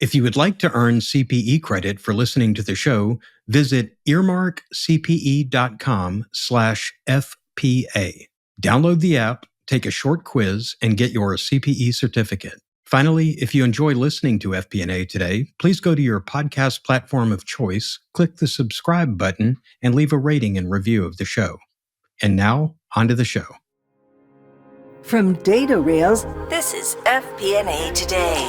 If you would like to earn CPE credit for listening to the show, visit earmarkcpe.com/FPA. Download the app, take a short quiz, and get your CPE certificate. Finally, if you enjoy listening to FP&A Today, please go to your podcast platform of choice, click the subscribe button, and leave a rating and review of the show. And now, on to the show. From Data Rails, this is FP&A Today.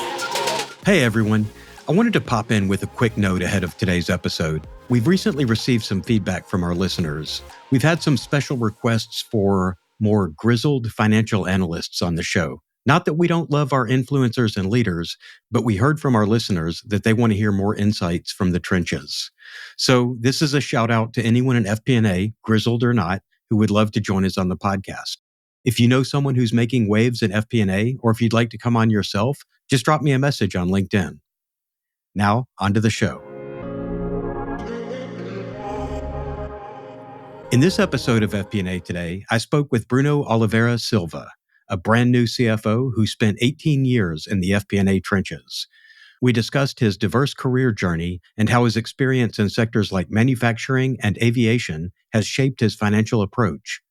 Hey everyone. I wanted to pop in with a quick note ahead of today's episode. We've recently received some feedback from our listeners. We've had some special requests for more grizzled financial analysts on the show. Not that we don't love our influencers and leaders, but we heard from our listeners that they want to hear more insights from the trenches. So this is a shout out to anyone in FP&A, grizzled or not, who would love to join us on the podcast. If you know someone who's making waves in FP&A, or if you'd like to come on yourself, just drop me a message on LinkedIn. Now, on to the show. In this episode of FP&A Today, I spoke with Bruno Oliveira Silva, a brand new CFO who spent 18 years in the FP&A trenches. We discussed his diverse career journey and how his experience in sectors like manufacturing and aviation has shaped his financial approach.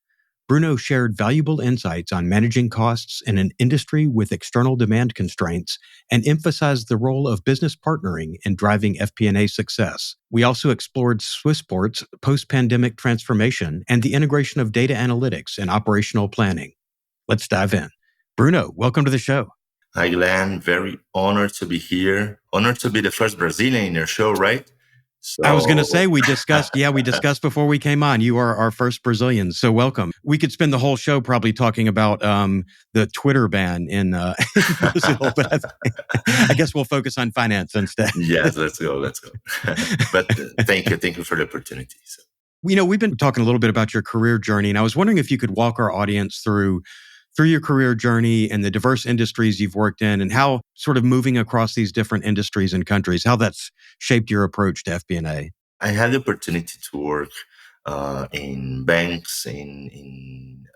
Bruno shared valuable insights on managing costs in an industry with external demand constraints and emphasized the role of business partnering in driving FP&A success. We also explored Swissport's post-pandemic transformation and the integration of data analytics and operational planning. Let's dive in. Bruno, welcome to the show. Hi, Glenn. Very honored to be here. Honored to be the first Brazilian in your show, right? So, I was going to say, we discussed before we came on. You are our first Brazilian, so welcome. We could spend the whole show probably talking about the Twitter ban in Brazil, but I guess we'll focus on finance instead. Yes, let's go. But thank you for the opportunity. So. We've been talking a little bit about your career journey, and I was wondering if you could walk our audience through your career journey and the diverse industries you've worked in and how sort of moving across these different industries and countries, how that's shaped your approach to FP&A. I had the opportunity to work in banks, in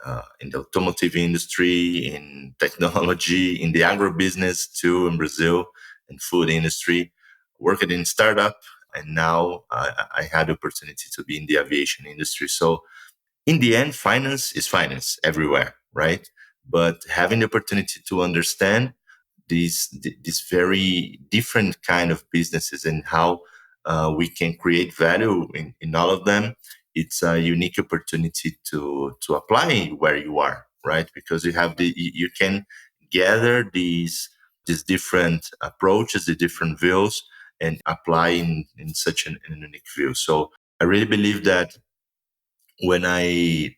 the automotive industry, in technology, in the agribusiness too, in Brazil, in food industry, worked in startup, and now I had the opportunity to be in the aviation industry. So in the end, finance is finance everywhere, right? But having the opportunity to understand these very different kind of businesses and how we can create value in all of them, it's a unique opportunity to apply where you are, right? Because you can gather these different approaches, the different views, and apply in such an unique view. So I really believe that when I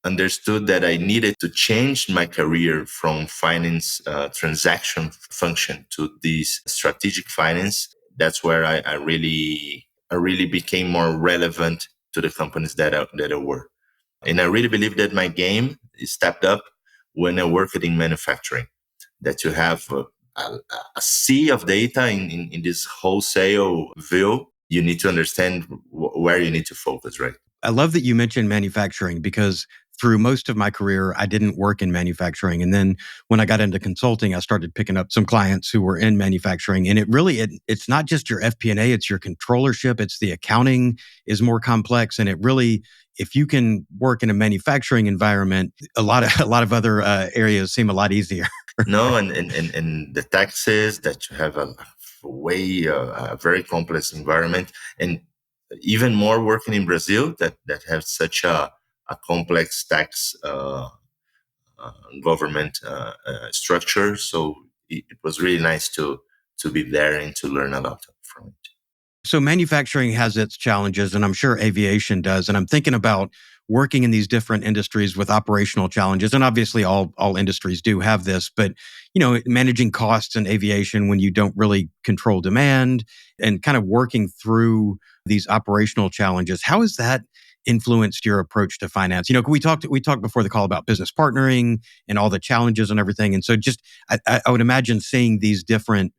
understood that I needed to change my career from finance transaction function to this strategic finance, that's where I really became more relevant to the companies that I work. And I really believe that my game is stepped up when I worked in manufacturing, that you have a sea of data in this wholesale view. You need to understand where you need to focus, right? I love that you mentioned manufacturing because through most of my career, I didn't work in manufacturing. And then when I got into consulting, I started picking up some clients who were in manufacturing. And it's not just your FP&A, it's your controllership. It's the accounting is more complex. And it really, if you can work in a manufacturing environment, a lot of other areas seem a lot easier. No, and the taxes that you have a very complex environment, and even more working in Brazil that has such a complex tax government structure. So it was really nice to be there and to learn a lot from it. So manufacturing has its challenges, and I'm sure aviation does. And I'm thinking about working in these different industries with operational challenges. And obviously all industries do have this, but managing costs in aviation when you don't really control demand and kind of working through these operational challenges. How has that influenced your approach to finance? We talked before the call about business partnering and all the challenges and everything. And so I would imagine seeing these different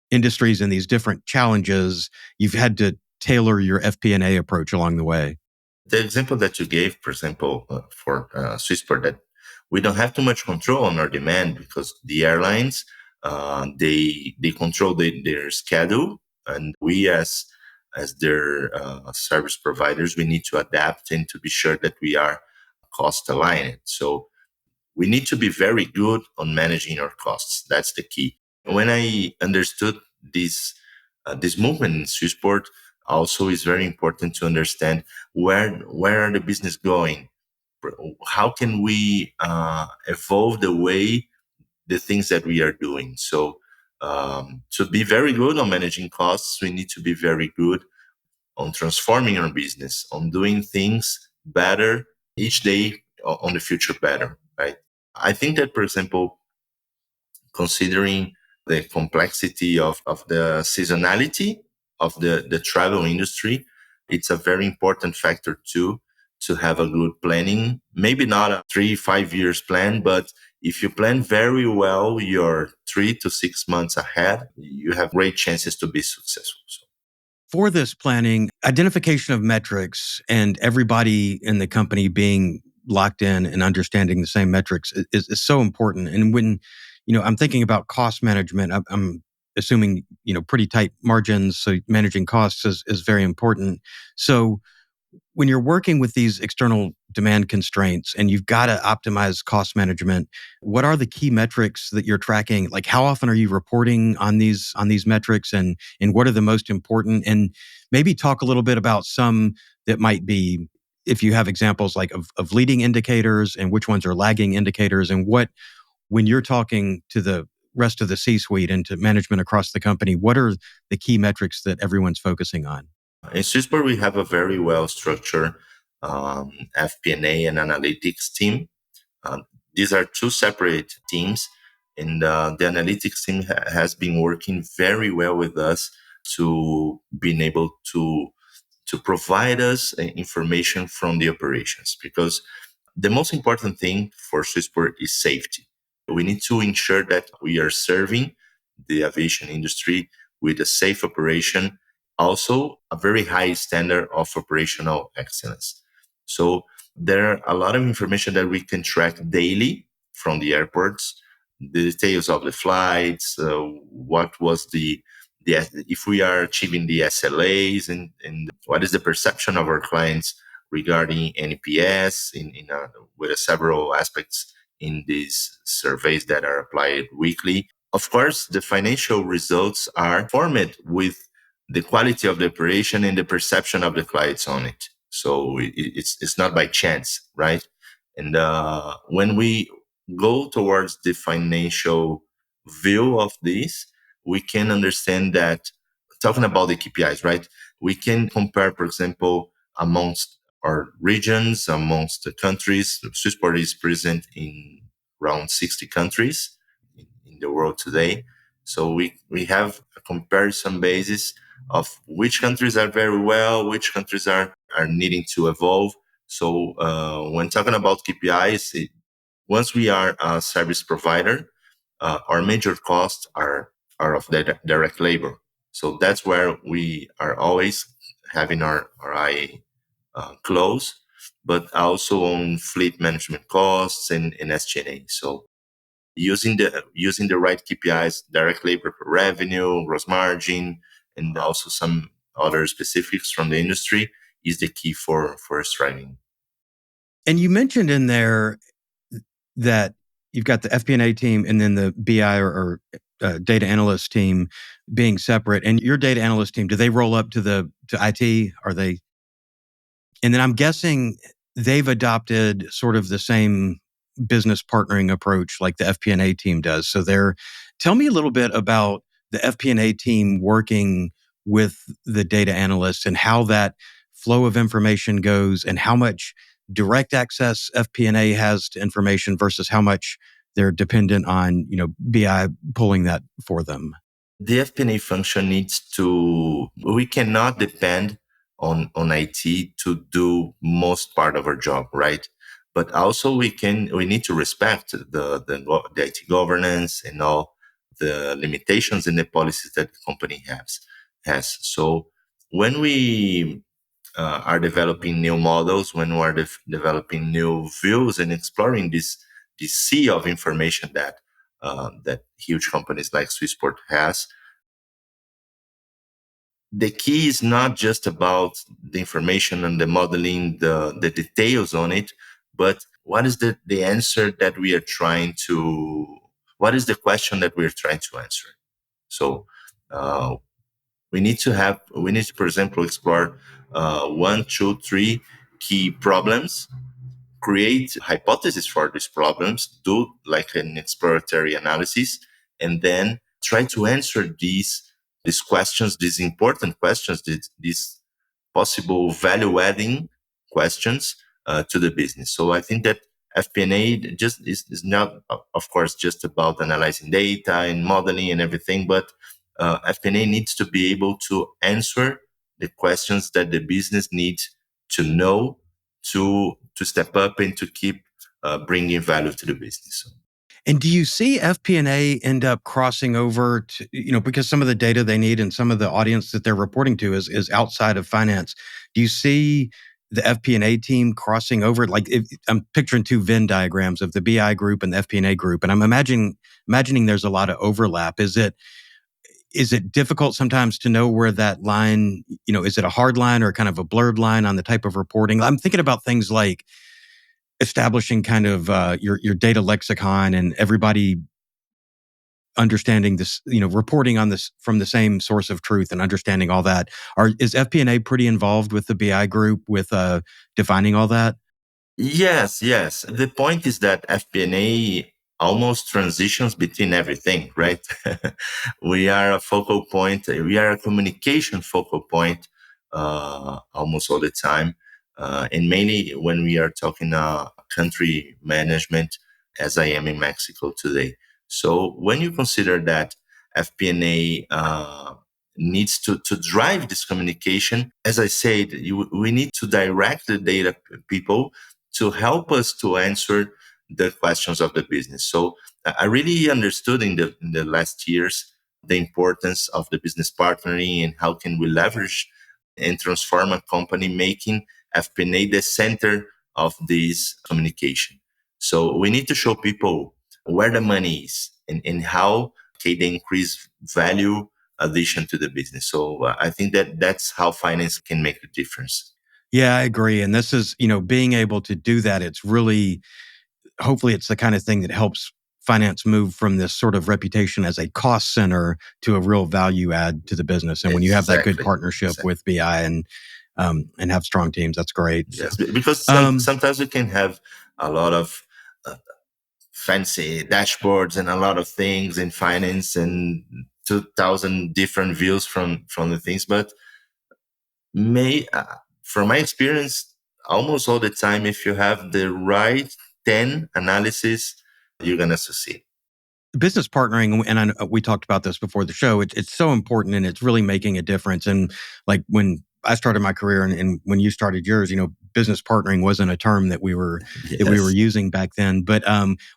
industries and these different challenges, you've had to tailor your FP&A approach along the way. The example that you gave, for example, for Swissport, that we don't have too much control on our demand because the airlines They control their schedule, and we as their service providers, we need to adapt and to be sure that we are cost aligned. So we need to be very good on managing our costs. That's the key. When I understood this movement in Swissport, also is very important to understand where are the business going. How can we evolve the way the things that we are doing? So to be very good on managing costs, we need to be very good on transforming our business, on doing things better each day, on the future better, right? I think that, for example, considering the complexity of the seasonality of the travel industry, it's a very important factor too to have a good planning. Maybe not a 3-5 years plan, but if you plan very well your 3 to 6 months ahead, you have great chances to be successful. So For this planning, identification of metrics and everybody in the company being locked in and understanding the same metrics is so important. And when, I'm thinking about cost management, I'm assuming, pretty tight margins. So managing costs is very important. So when you're working with these external demand constraints and you've got to optimize cost management, what are the key metrics that you're tracking? Like how often are you reporting on these metrics, and what are the most important? And maybe talk a little bit about some that might be, if you have examples like of leading indicators and which ones are lagging indicators, and what, when you're talking to the rest of the C-suite and to management across the company, what are the key metrics that everyone's focusing on? in Swissport, we have a very well structured FP&A and analytics team. These are two separate teams, and the analytics team has been working very well with us to being able to provide us information from the operations, because the most important thing for Swissport is safety. We need to ensure that we are serving the aviation industry with a safe operation, also a very high standard of operational excellence. So there are a lot of information that we can track daily from the airports, the details of the flights, what was the if we are achieving the SLAs, and what is the perception of our clients regarding NPS with several aspects in these surveys that are applied weekly. Of course, the financial results are formed with the quality of the operation and the perception of the clients on it. So it's not by chance, right? And when we go towards the financial view of this, we can understand that, talking about the KPIs, right? We can compare, for example, amongst our regions, amongst the countries. Swissport is present in around 60 countries in the world today. So we have a comparison basis of which countries are very well, which countries are needing to evolve. So when talking about KPIs, once we are a service provider, our major costs are of the direct labor. So that's where we are always having our eye close, but also on fleet management costs and SG&A. So using the right KPIs, direct labor per revenue, gross margin, and also some other specifics from the industry is the key for striving. And you mentioned in there that you've got the FP&A team and then the BI or data analyst team being separate. And your data analyst team, do they roll up to IT? Are they? And then I'm guessing they've adopted sort of the same business partnering approach like the FP&A team does. So tell me a little bit about the FP&A team working with the data analysts and how that flow of information goes, and how much direct access FP&A has to information versus how much they're dependent on, BI pulling that for them. The FP&A function we cannot depend on IT to do most part of our job, right? But also we need to respect the IT governance and all the limitations and the policies that the company has. So when we are developing new models, when we are developing new views and exploring this sea of information that that huge companies like Swissport has. The key is not just about the information and the modeling, the details on it, but what is the answer that we are trying to, what is the question that we're trying to answer? So uh, we need to, for example, explore one, two, three key problems, create hypotheses for these problems, do like an exploratory analysis, and then try to answer these questions, these important questions, these possible value adding questions to the business. So I think that FP&A just is not, of course, just about analyzing data and modeling and everything, but FP&A needs to be able to answer the questions that the business needs to know to step up and to keep bringing value to the business. And do you see FP&A end up crossing over to, because some of the data they need and some of the audience that they're reporting to is outside of finance. Do you see the FP&A team crossing over? Like I'm picturing two Venn diagrams of the BI group and the FP&A group, and I'm imagining there's a lot of overlap. Is it difficult sometimes to know where that line, is it a hard line or kind of a blurred line on the type of reporting? I'm thinking about things like establishing kind of your data lexicon and everybody understanding this, reporting on this from the same source of truth and understanding all that. Is FP&A pretty involved with the BI group with defining all that? Yes, yes. The point is that FP&A almost transitions between everything, right? We are a focal point. We are a communication focal point almost all the time. And mainly when we are talking country management, as I am in Mexico today. So when you consider that FP&A needs to drive this communication, as I said, we need to direct the data people to help us to answer the questions of the business. So I really understood in the last years the importance of the business partnering and how can we leverage and transform a company, making FP&A the center of this communication. So we need to show people where the money is and how can they increase value addition to the business. So I think that that's how finance can make a difference. Yeah, I agree. And this is, being able to do that, it's really, hopefully it's the kind of thing that helps finance move from this sort of reputation as a cost center to a real value add to the business. And when you have that good partnership with BI and have strong teams, that's great. Yes, because sometimes we can have a lot of fancy dashboards and a lot of things in finance and 2,000 different views from the things, but from my experience, almost all the time, if you have the right 10 analysis, you're going to succeed. Business partnering, and we talked about this before the show, it's so important and it's really making a difference. And like when I started my career and when you started yours, business partnering wasn't a term that we were using back then. But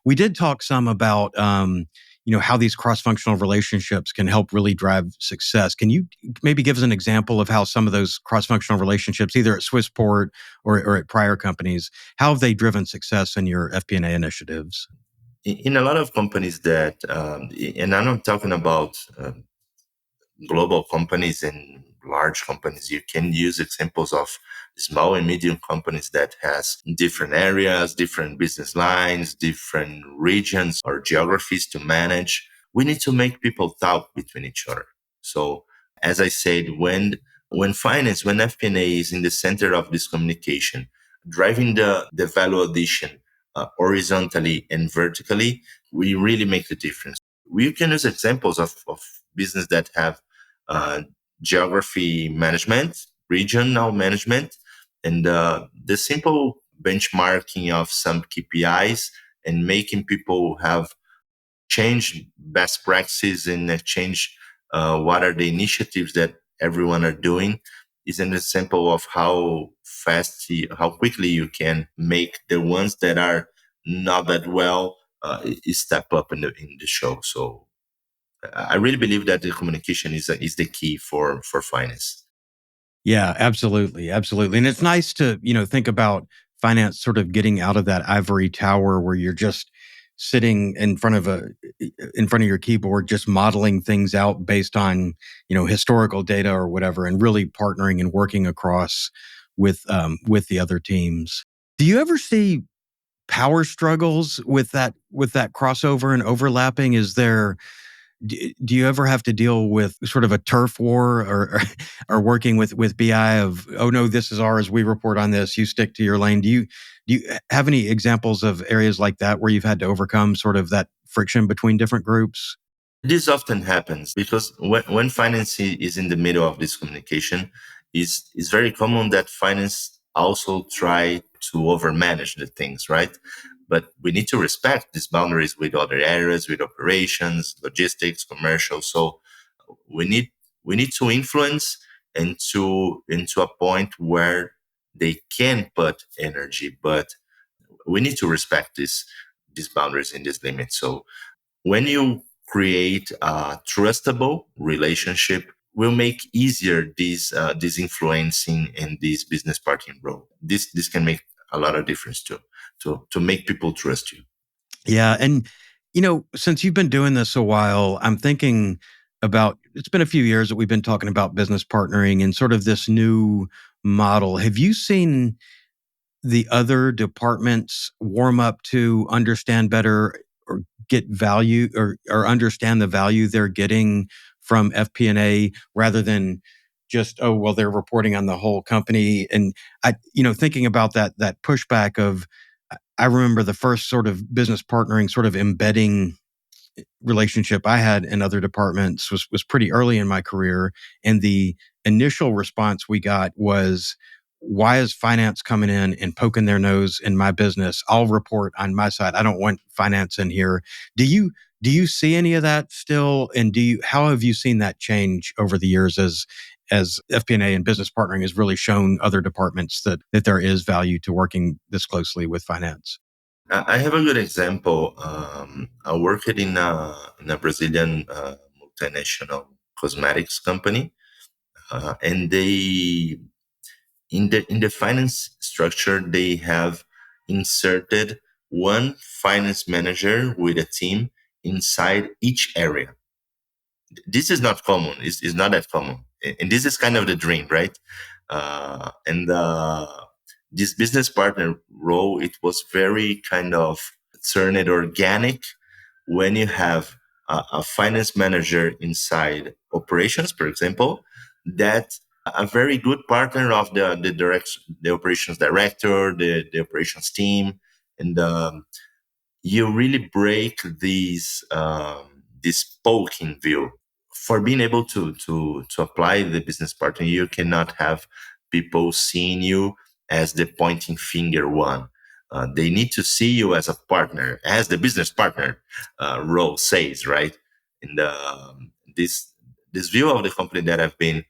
we did talk some about how these cross-functional relationships can help really drive success. Can you maybe give us an example of how some of those cross-functional relationships, either at Swissport or at prior companies, how have they driven success in your FP&A initiatives? In a lot of companies that, and I'm not talking about global companies and large companies, you can use examples of small and medium companies that has different areas, different business lines, different regions or geographies to manage. We need to make people talk between each other. So as I said, when finance, when FP&A is in the center of this communication, driving the value addition horizontally and vertically, we really make the difference. We can use examples of business that have geography management, regional management, and the simple benchmarking of some KPIs and making people have change best practices and change what are the initiatives that everyone are doing is an example of how how quickly you can make the ones that are not that well step up in the show. So I really believe that the communication is the key for finance. Yeah, absolutely, absolutely, and it's nice to think about finance sort of getting out of that ivory tower where you're just sitting in front of your keyboard, just modeling things out based on, historical data or whatever, and really partnering and working across with the other teams. Do you ever see power struggles with that crossover and overlapping? Do you ever have to deal with sort of a turf war, or working with BI of, oh no, this is ours, we report on this, you stick to your lane? Do you have any examples of areas like that where you've had to overcome sort of that friction between different groups? This often happens because when finance is in the middle of this communication, it's very common that finance also try to overmanage the things, right? But we need to respect these boundaries with other areas, with operations, logistics, commercial. So we need we need to influence into a point where they can put energy, but we need to respect these boundaries and these limits. So when you create a trustable relationship, will make easier this influencing and this business partnering role. This can make a lot of difference too, to make people trust you. Yeah. And, since you've been doing this a while, I'm thinking about, it's been a few years that we've been talking about business partnering and sort of this new model. Have you seen the other departments warm up to understand better, or get value, or understand the value they're getting from FP&A, rather than just, oh, well, they're reporting on the whole company? And thinking about that pushback of, I remember the first sort of business partnering, sort of embedding relationship I had in other departments was pretty early in my career. And the initial response we got was, why is finance coming in and poking their nose in my business? I'll report on my side. I don't want finance in here. Do you see any of that still? And how have you seen that change over the years as FP&A and business partnering has really shown other departments that there is value to working this closely with finance? I have a good example. I worked in a Brazilian multinational cosmetics company, and they in the finance structure they have inserted one finance manager with a team inside each area. This is not common. It's not that common, and this is kind of the dream, right? And This business partner role, it was very kind of turned organic when you have a finance manager inside operations, for example, that a very good partner of the operations director, the operations team, and you really break this poking view. For being able to apply the business partner, you cannot have people seeing you as the pointing finger one. They need to see you as a partner, as the business partner role says, right? And this this view of the company that have been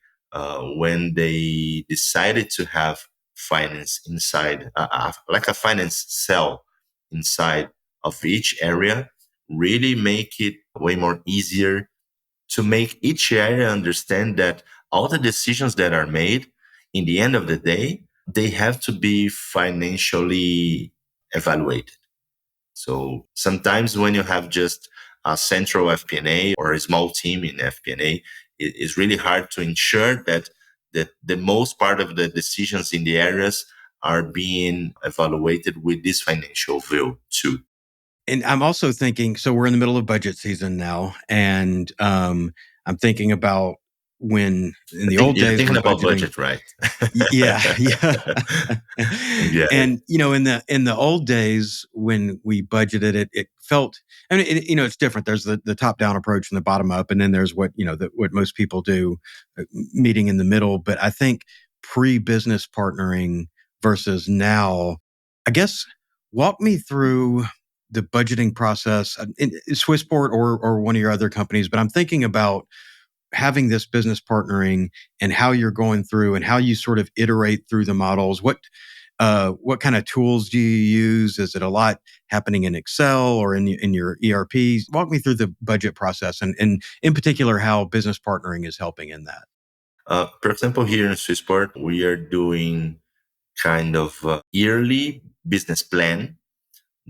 when they decided to have finance inside, like a finance cell inside of each area, really make it way more easier to make each area understand that all the decisions that are made in the end of the day, they have to be financially evaluated. So sometimes when you have just a central FP&A or a small team in FP&A, it's really hard to ensure that the most part of the decisions in the areas are being evaluated with this financial view too. And I'm also thinking, so we're in the middle of budget season now, and I'm thinking about when in I the think old you're days thinking when about budgeting. budget, right? Yeah, yeah. Yeah. And in the old days when we budgeted it felt. I mean, it's different. There's the top down approach and the bottom up, and then there's what most people do, meeting in the middle. But I think pre business partnering versus now, I guess, walk me through the budgeting process in Swissport or one of your other companies. But I'm thinking about having this business partnering and how you're going through and how you sort of iterate through the models. What kind of tools do you use? Is it a lot happening in Excel or in your ERP? Walk me through the budget process, and in particular how business partnering is helping in that. For example, here in Swissport, we are doing kind of yearly business plan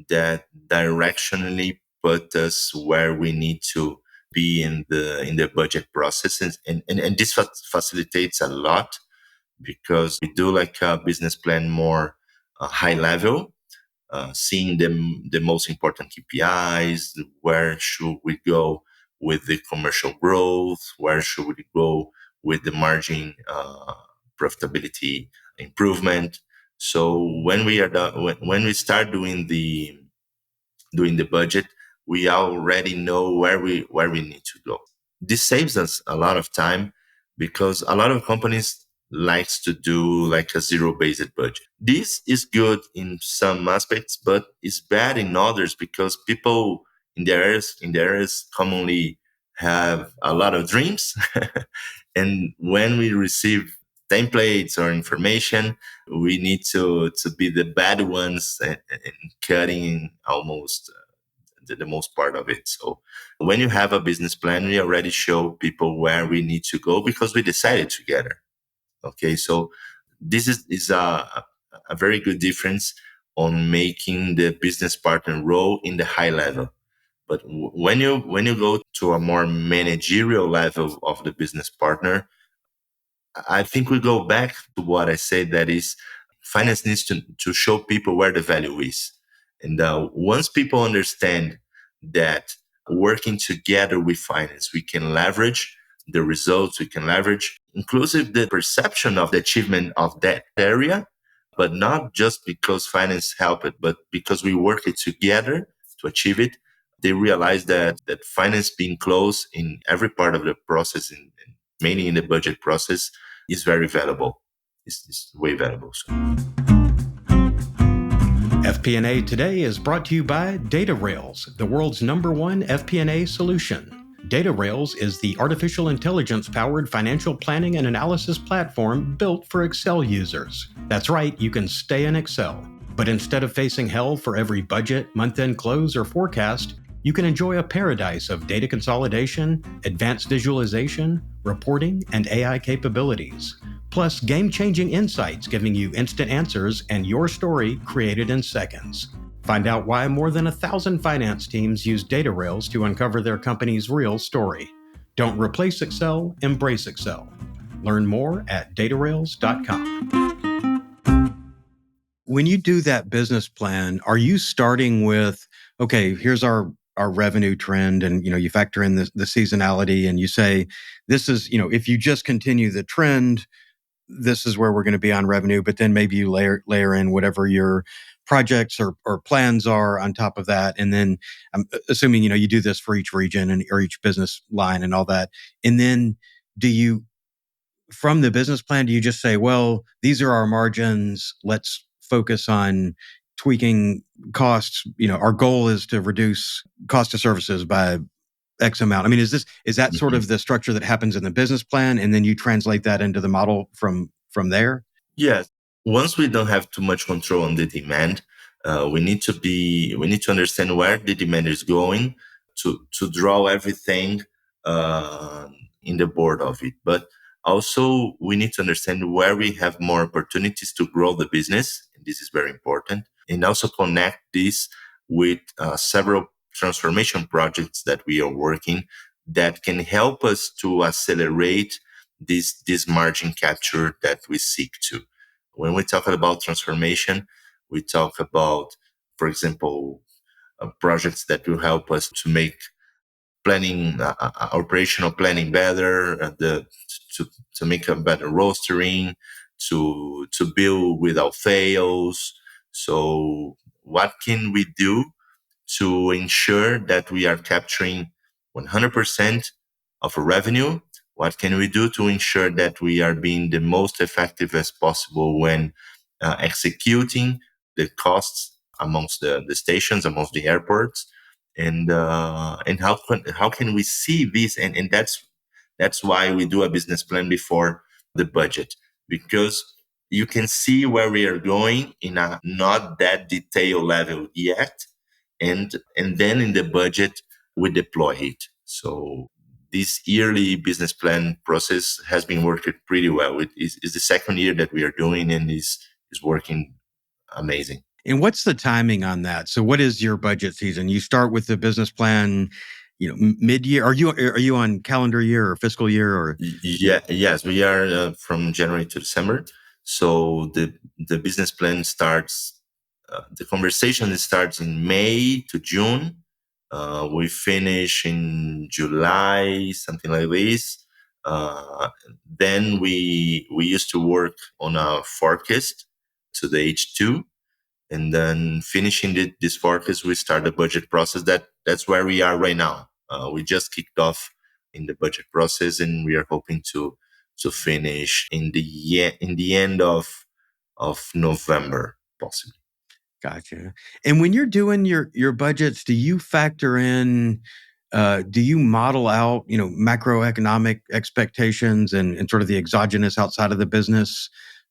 that directionally put us where we need to be in the budget process, and this facilitates a lot because we do like a business plan more high level, seeing the most important KPIs, where should we go with the commercial growth, where should we go with the margin profitability improvement. So when we are done, when we start doing the budget, we already know where we need to go. This saves us a lot of time because a lot of companies likes to do like a zero-based budget. This is good in some aspects, but it's bad in others because people in the areas commonly have a lot of dreams, and when we receive templates or information, we need to be the bad ones and cutting almost the most part of it. So when you have a business plan, we already show people where we need to go because we decided together. Okay, so this is a very good difference on making the business partner role in the high level. But when you go to a more managerial level of the business partner, I think we go back to what I said, that is, finance needs to show people where the value is. And once people understand that working together with finance, we can leverage the results, we can leverage inclusive the perception of the achievement of that area, but not just because finance help it, but because we work it together to achieve it. They realize that finance being close in every part of the process, mainly in the budget process, is very valuable. It's way valuable. So. FP&A Today is brought to you by DataRails, the world's #1 FP&A solution. DataRails is the artificial intelligence-powered financial planning and analysis platform built for Excel users. That's right, you can stay in Excel. But instead of facing hell for every budget, month-end close, or forecast, you can enjoy a paradise of data consolidation, advanced visualization, reporting, and AI capabilities. Plus, game-changing insights giving you instant answers and your story created in seconds. Find out why more than 1,000 finance teams use DataRails to uncover their company's real story. Don't replace Excel, embrace Excel. Learn more at datarails.com. When you do that business plan, are you starting with, okay, here's our revenue trend, and you factor in the seasonality, and you say, this is, if you just continue the trend, this is where we're going to be on revenue, but then maybe you layer in whatever your projects or plans are on top of that. And then I'm assuming, you do this for each region or each business line and all that. And then from the business plan, do you just say, well, these are our margins, let's focus on tweaking costs? Our goal is to reduce cost of services by X amount. I mean, is that sort of the structure that happens in the business plan, and then you translate that into the model from there? Yes. Once we don't have too much control on the demand, we need to understand where the demand is going to draw everything in the board of it. But also we need to understand where we have more opportunities to grow the business. And this is very important. And also connect this with several transformation projects that we are working that can help us to accelerate this margin capture that we seek to. When we talk about transformation, we talk about, for example, projects that will help us to make planning, operational planning better, to make a better rostering, to build without fails. So what can we do to ensure that we are capturing 100% of our revenue? What can we do to ensure that we are being the most effective as possible when executing the costs amongst the stations, amongst the airports? And how can we see this? And that's why we do a business plan before the budget, because you can see where we are going in a not that detailed level yet, and then in the budget we deploy it. So this yearly business plan process has been working pretty well. It is the second year that we are doing, and is working amazing. And what's the timing on that? So what is your budget season? You start with the business plan, mid-year. Are you on calendar year or fiscal year or? Yeah, yes, we are from January to December. So the business plan starts. The conversation starts in May to June. We finish in July, something like this. Then we used to work on a forecast to the H2, and then finishing this forecast, we start the budget process. That's where we are right now. We just kicked off in the budget process, and we are hoping to finish in the end of November, possibly. Gotcha. And when you're doing your budgets, do you factor in, do you model out, macroeconomic expectations and sort of the exogenous outside of the business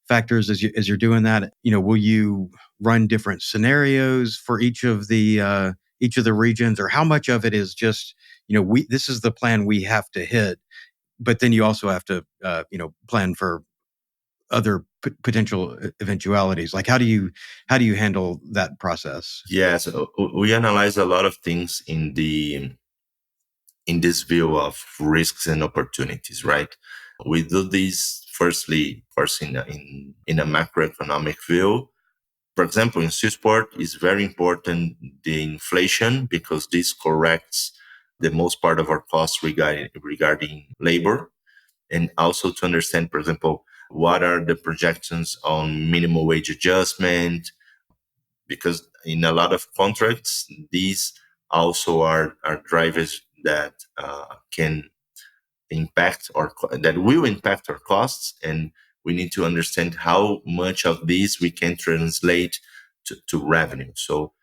factors as you're doing that? Will you run different scenarios for each of the regions, or how much of it is just, this is the plan we have to hit, but then you also have to, plan for other potential eventualities. Like how do you handle that process? Yeah, so we analyze a lot of things in this view of risks and opportunities, right? We do this firstly, of course, in a macroeconomic view. For example, in Swissport, it's very important the inflation because this corrects the most part of our costs regarding labor, and also to understand, for example, what are the projections on minimum wage adjustment, because in a lot of contracts, these also are drivers that can impact that will impact our costs, and we need to understand how much of these we can translate to revenue. So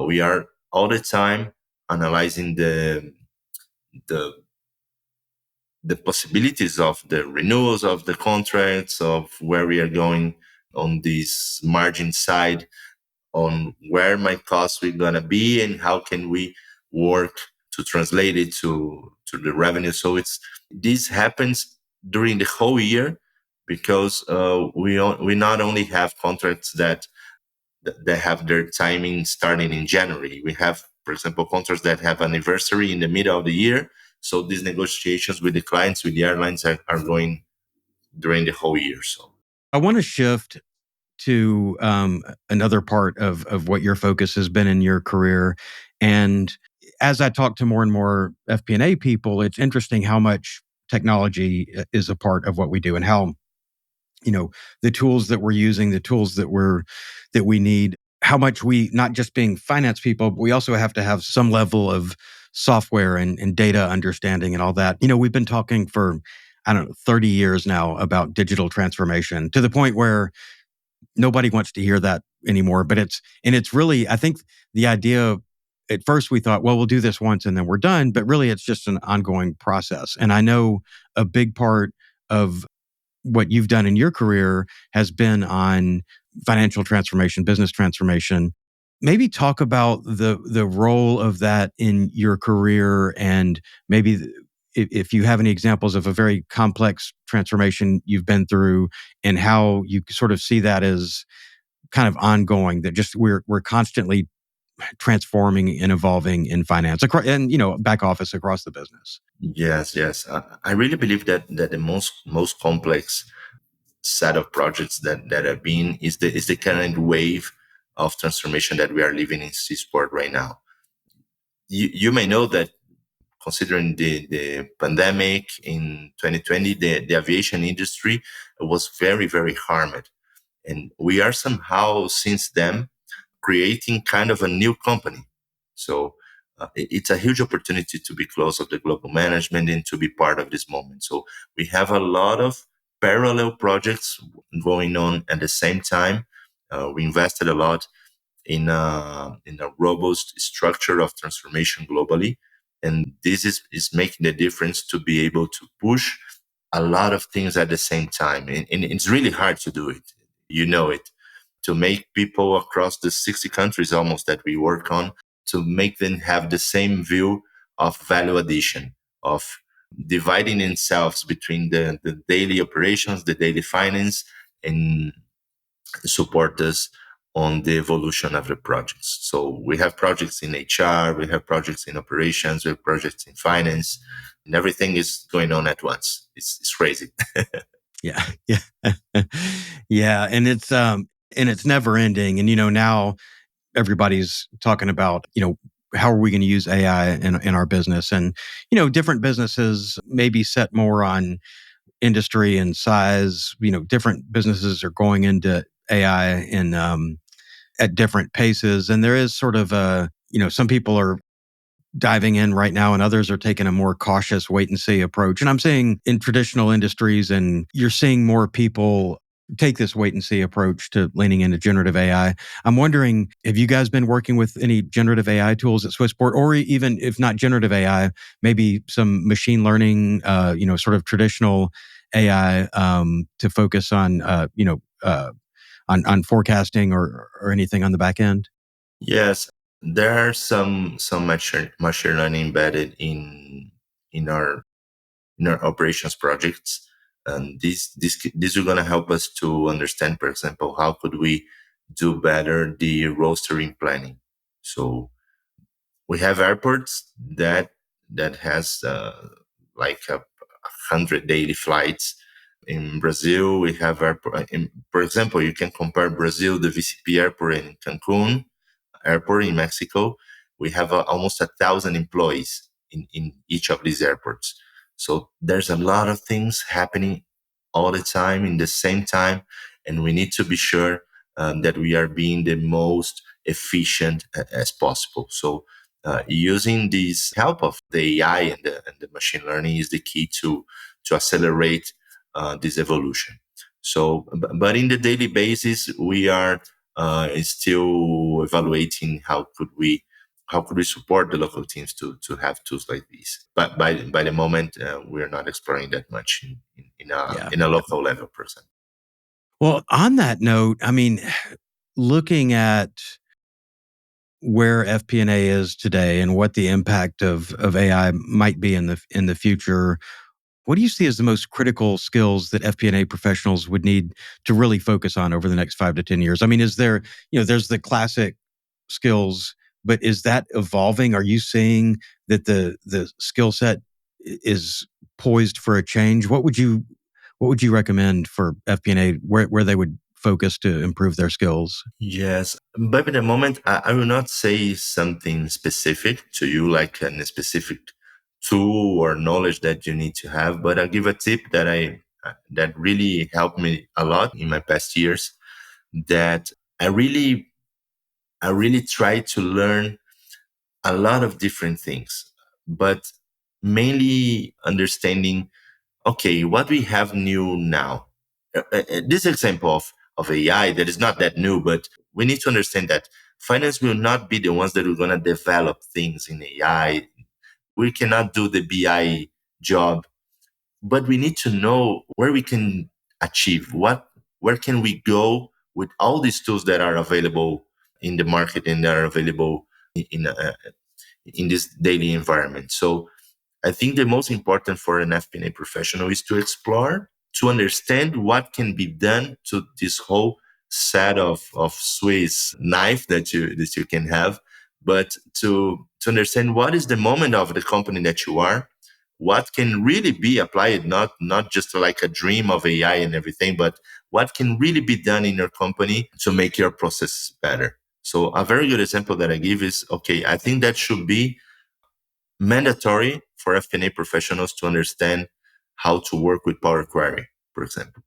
we are all the time analyzing the the possibilities of the renewals of the contracts, of where we are going on this margin side, on where my costs are going to be and how can we work to translate it to the revenue. So this happens during the whole year, because we not only have contracts that have their timing starting in January. We have, for example, contracts that have anniversary in the middle of the year. So these negotiations with the clients, with the airlines, are going during the whole year. So I want to shift to another part of what your focus has been in your career. And as I talk to more and more FP&A people, it's interesting how much technology is a part of what we do, and how, the tools that we're using, the tools that we need, how much we, not just being finance people, but we also have to have some level of software and data understanding and all that. We've been talking for, I don't know, 30 years now about digital transformation, to the point where nobody wants to hear that anymore. But it's really, I think the idea, at first we thought, well, we'll do this once and then we're done, but really it's just an ongoing process. And I know a big part of what you've done in your career has been on financial transformation, business transformation. Maybe talk about the role of that in your career, and maybe if you have any examples of a very complex transformation you've been through, and how you sort of see that as kind of ongoing, that just we're constantly transforming and evolving in finance across, and back office across the business. yes, yes, I really believe that the most complex set of projects that have been is the current wave of transformation that we are living in Seasport right now. You may know that, considering the pandemic in 2020, the aviation industry was very, very harmed. And we are somehow, since then, creating kind of a new company. So it's a huge opportunity to be close of the global management and to be part of this moment. So we have a lot of parallel projects going on at the same time. We invested a lot in a robust structure of transformation globally, and this is making the difference to be able to push a lot of things at the same time. And it's really hard to do it. You know it. To make people across the 60 countries almost that we work on, to make them have the same view of value addition, of dividing themselves between the daily operations, the daily finance, and support us on the evolution of the projects. So we have projects in HR, we have projects in operations, we have projects in finance, and everything is going on at once. It's crazy. Yeah, yeah, yeah, and it's never ending. And now everybody's talking about how are we going to use AI in our business, and different businesses maybe set more on industry and size. Different businesses are going into AI in at different paces, and there is sort of some people are diving in right now and others are taking a more cautious wait and see approach. And I'm saying in traditional industries, and you're seeing more people take this wait and see approach to leaning into generative AI. I'm wondering, have you guys been working with any generative AI tools at Swissport, or even if not generative AI, maybe some machine learning, sort of traditional AI to focus on, on forecasting or anything on the back end? Yes, there are some machine learning embedded in our in our operations projects, and these are going to help us to understand, for example, how could we do better the rostering planning. So we have airports that has like 100 daily flights. In Brazil, we have airport. For example, you can compare Brazil, the VCP airport in Cancun airport in Mexico. We have almost 1,000 employees in each of these airports. So there's a lot of things happening all the time in the same time, and we need to be sure that we are being the most efficient as possible. So using this help of the AI and the machine learning is the key to accelerate this evolution. So, but in the daily basis, we are is still evaluating how could we support the local teams to have tools like these. But by the moment, we're not exploring that much Yeah. in a local level person. Well, on that note, I mean, looking at where FP&A is today and what the impact of AI might be in the future, what do you see as the most critical skills that FP&A professionals would need to really focus on over the next 5 to 10 years? I mean, is there, there's the classic skills, but is that evolving? Are you seeing that the skill set is poised for a change? What would you recommend for FP&A where they would focus to improve their skills? Yes, but at the moment, I will not say something specific to you, like a specific tool or knowledge that you need to have. But I'll give a tip that really helped me a lot in my past years. That I really try to learn a lot of different things, but mainly understanding, okay, what we have new now. This example of AI that is not that new, but we need to understand that finance will not be the ones that are going to develop things in AI. We cannot do the BI job, but we need to know where we can achieve where can we go with all these tools that are available in the market and that are available in this daily environment. So I think the most important for an FP&A professional is to explore, to understand what can be done to this whole set of Swiss knife that you can have, but to understand what is the moment of the company that you are, what can really be applied, not just like a dream of AI and everything, but what can really be done in your company to make your process better. So a very good example that I give is, okay, I think that should be mandatory for FP&A professionals to understand how to work with Power Query, for example.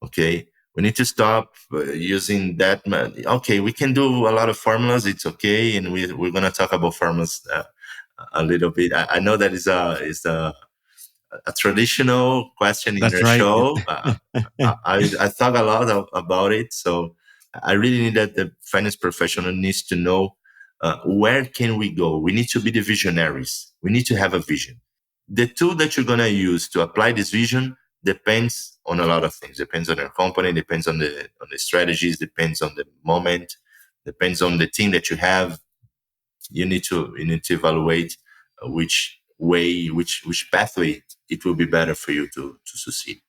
Okay, we need to stop using that. Okay, we can do a lot of formulas. It's okay, and we're gonna talk about formulas a little bit. I know that is a traditional question in That's your right. show. I thought a lot about it, so I really need that the finance professional needs to know where can we go. We need to be the visionaries. We need to have a vision. The tool that you're gonna use to apply this vision depends on a lot of things. Depends on your company. Depends on the strategies. Depends on the moment. Depends on the team that you have. You need to evaluate which way, which pathway it will be better for you to succeed.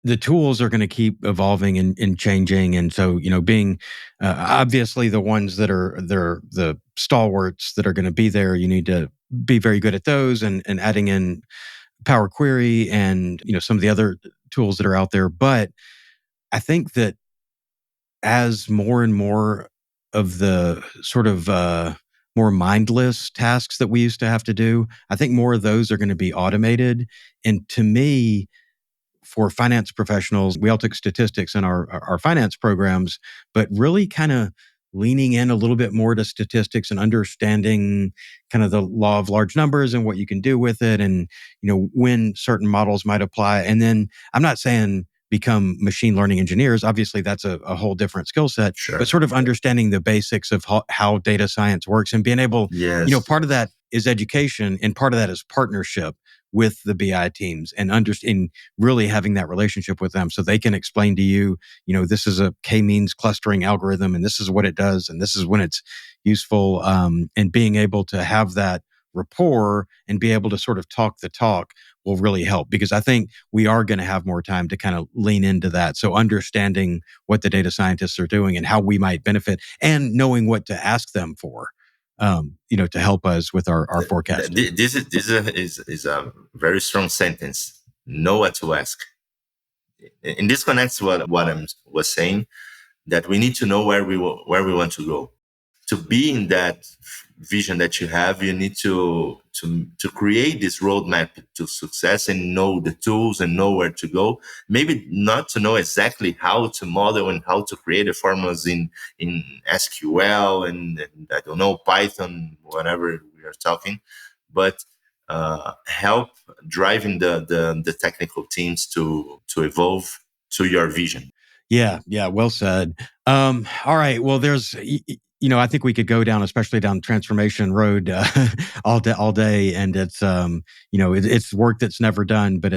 the tools are going to keep evolving and changing. And so, being obviously the ones that are the stalwarts that are going to be there, you need to be very good at those and adding in Power Query and, some of the other tools that are out there. But I think that as more and more of the sort of more mindless tasks that we used to have to do, I think more of those are going to be automated. And to me, for finance professionals, we all took statistics in our finance programs, but really kind of leaning in a little bit more to statistics and understanding kind of the law of large numbers and what you can do with it, and when certain models might apply. And then I'm not saying become machine learning engineers. Obviously, that's a whole different skill set, but Sure. sort of understanding the basics of how data science works and being able, Yes. part of that is education and part of that is partnership with the BI teams and understand really having that relationship with them so they can explain to you, this is a k-means clustering algorithm and this is what it does and this is when it's useful, and being able to have that rapport and be able to sort of talk the talk will really help, because I think we are going to have more time to kind of lean into that. So understanding what the data scientists are doing and how we might benefit and knowing what to ask them for, to help us with our forecasting. This is a very strong sentence. Know what to ask. And this connects what I was saying, that we need to know where we want to go. To be in that vision that you have, you need to create this roadmap to success and know the tools and know where to go. Maybe not to know exactly how to model and how to create the formulas in SQL and I don't know, Python, whatever we are talking, but help driving the technical teams to evolve to your vision. Yeah, yeah, well said. All right. Well, I think we could go down, especially down transformation road, all day, and it's work that's never done, but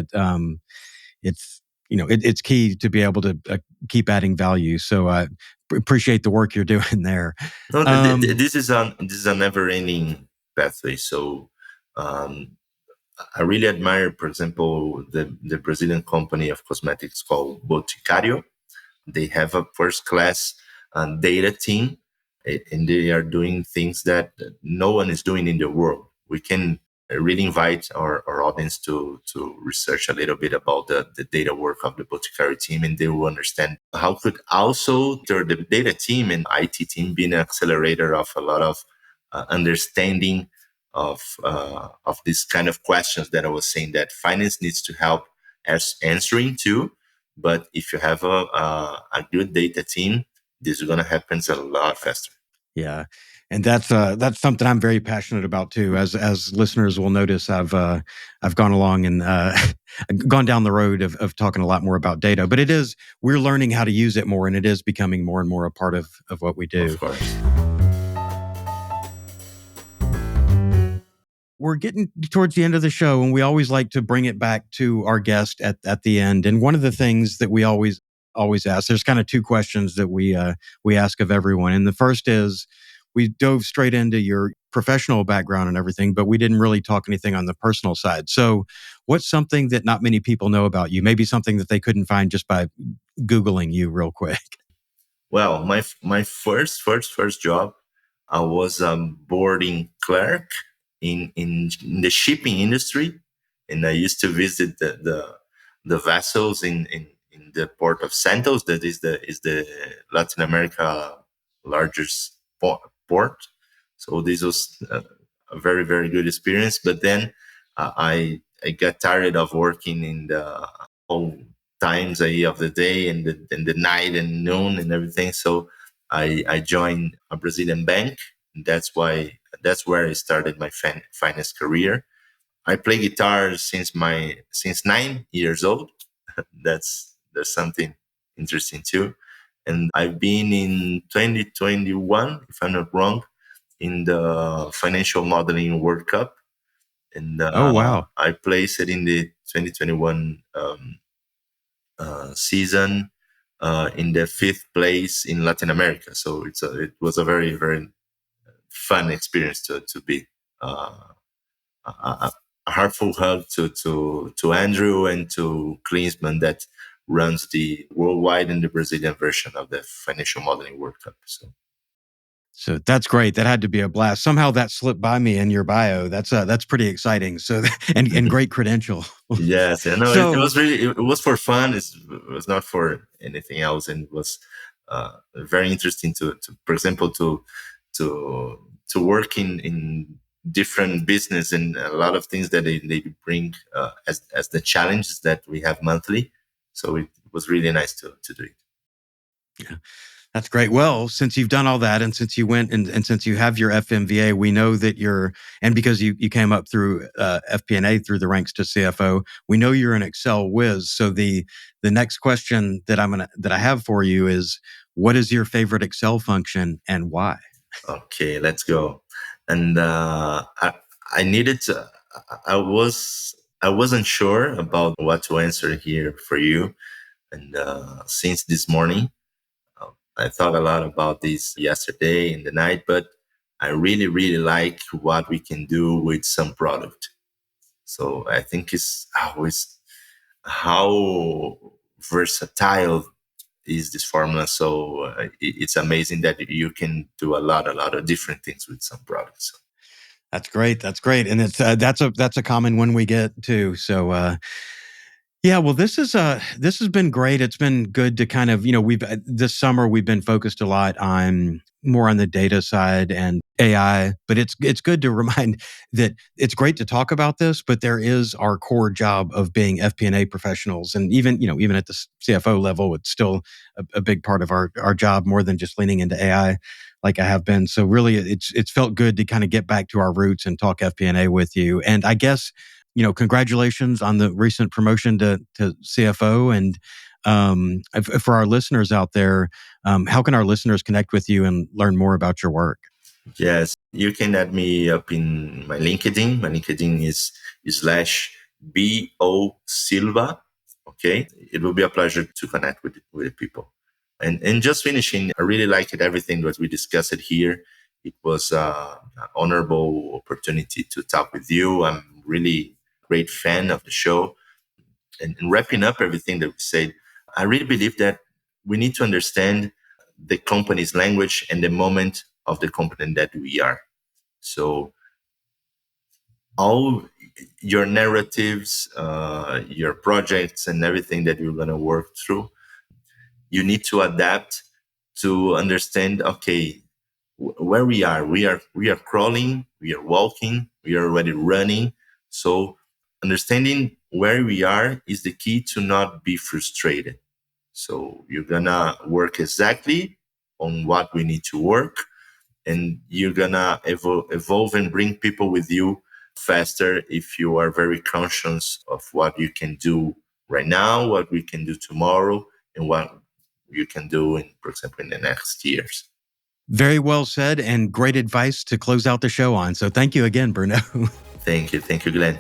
it's key to be able to keep adding value. So I appreciate the work you're doing there. No, Um, this is a never-ending pathway. So um, I really admire, for example, the Brazilian company of cosmetics called Boticário. They have a first-class data team, and they are doing things that no one is doing in the world. We can really invite our audience to research a little bit about the data work of the Boticário team, and they will understand how could also the data team and IT team be an accelerator of a lot of understanding of this kind of questions that I was saying that finance needs to help as answering to. But if you have a good data team, this is going to happen a lot faster. Yeah, and that's something I'm very passionate about too. As listeners will notice, I've gone along and gone down the road of talking a lot more about data. But we're learning how to use it more, and it is becoming more and more a part of what we do. Of course. We're getting towards the end of the show, and we always like to bring it back to our guest at the end. And one of the things that we always ask, there's kind of two questions that we ask of everyone. And the first is, we dove straight into your professional background and everything, but we didn't really talk anything on the personal side. So, what's something that not many people know about you? Maybe something that they couldn't find just by Googling you real quick. Well, my first job, I was a boarding clerk in the shipping industry, and I used to visit the vessels in the port of Santos. That is the Latin America largest port. So this was a very very good experience. But then I got tired of working in the whole times of the day and the night and noon and everything. So I joined a Brazilian bank. That's where I started my finance career. I play guitar since 9 years old. That's something interesting too. And I've been in 2021, if I'm not wrong, in the financial modeling World Cup, and Oh wow! I placed it in the 2021 season in the fifth place in Latin America. So it was a very very fun experience to be. A heartful hug to Andrew and to Klinsman that runs the worldwide and the Brazilian version of the Financial Modeling World Cup. So that's great. That had to be a blast. Somehow that slipped by me in your bio. That's pretty exciting. So and great credential. Yes, I know it So was really it was for fun. It was not for anything else, and it was very interesting for example, to work in different business and a lot of things that they bring as the challenges that we have monthly. So it was really nice to do it. yeah. That's great. Well, since you've done all that and since you went and since you have your FMVA, we know that and because you came up through FP&A through the ranks to CFO, we know you're an Excel whiz. So the next question that I have for you is, what is your favorite Excel function and why? Okay, let's go. And I needed to. I wasn't sure about what to answer here for you, and since this morning. I thought a lot about this yesterday in the night, but I really, really like what we can do with some product. So I think it's always how versatile is this formula. So it's amazing that you can do a lot of different things with some products. That's great. That's great. And it's that's a common one we get too. So yeah, well, this has been great. It's been good to kind of, we've this summer we've been focused a lot on more on the data side and AI, but it's good to remind that it's great to talk about this, but there is our core job of being FP&A professionals, and even at the CFO level, it's still a big part of our job, more than just leaning into AI like I have been. So really, it's felt good to kind of get back to our roots and talk FP&A with you. And I guess congratulations on the recent promotion to CFO. And for our listeners out there, how can our listeners connect with you and learn more about your work? Yes, you can add me up in my LinkedIn. My LinkedIn is /BO Silva. Okay, it will be a pleasure to connect with people. And just finishing, I really liked everything that we discussed here. It was an honorable opportunity to talk with you. I'm really great fan of the show. And wrapping up everything that we said, I really believe that we need to understand the company's language and the moment of the company that we are. So all your narratives, your projects, and everything that you're going to work through, you need to adapt to understand. Okay, where we are crawling, we are walking, we are already running. So understanding where we are is the key to not be frustrated. So you're gonna work exactly on what we need to work, and you're gonna evolve and bring people with you faster if you are very conscious of what you can do right now, what we can do tomorrow, and what you can do for example, in the next years. Very well said, and great advice to close out the show on. So thank you again, Bruno. Thank you, Glenn.